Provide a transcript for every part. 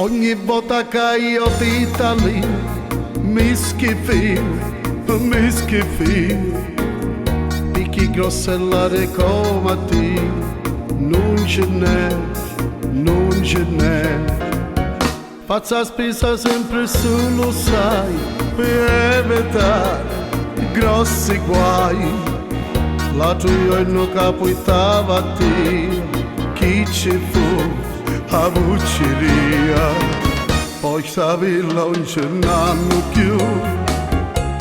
Ogni volta che io ti lì mi schifo, picchi grossellare come te, non ce n'è, non ce n'è. Faccia spesa sempre su, lo sai, per evitare grossi guai. L'altro giorno capitava a te, chi ci fu a bucceria. Poi stavi longe un anno più,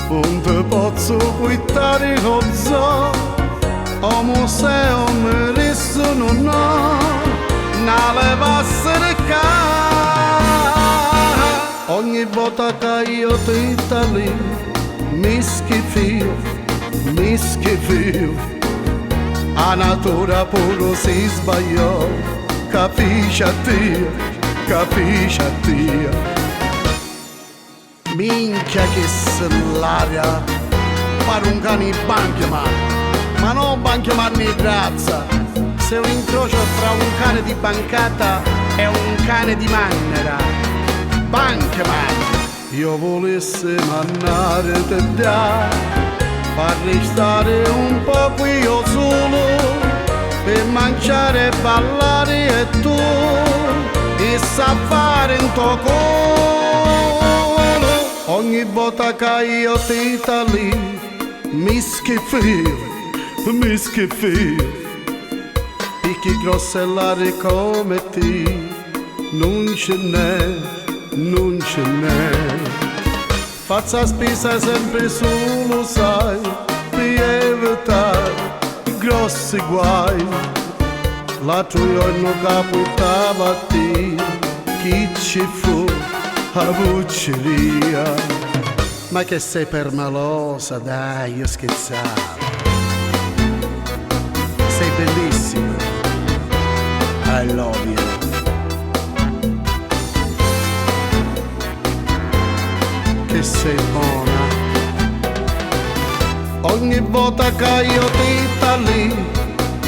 non ti posso quittare cosa. O museo mi rissono no, na levassere ogni volta che io ti lì mi schifo, a natura pure si sbagliò, capisci a te, minchia che l'aria, fare un cane in banchiamar, ma non banchiamarmi grazia, se un incrocio fra un cane di bancata e un cane di mannera, banchiamar. Io volessi mannare te da, far restare un po' qui io solo, per mangiare e ballare e tu, e sa fare in tuo culo. Ogni volta che io ti lì mi schifo, picchi grossellare come te, non ce n'è, non ce n'è. Faccia spesa sempre su, lo sai, per evitare grossi guai. L'altro giorno capitava a te, chi ci fu a bucceria. Ma che sei permalosa, dai, io scherzavo. Sei bellissima, I love you. Che sei buona. Ogni volta che io ti lì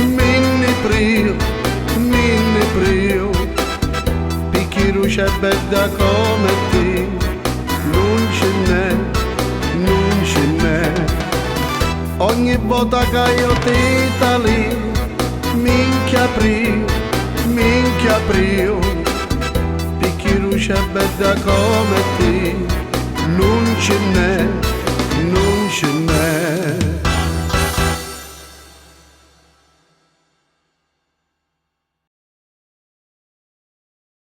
minni prio, picchi luce bella come te, non ce n'è, non ce n'è. Ogni volta che io ti lì minchia prio, picchi luce bella come te,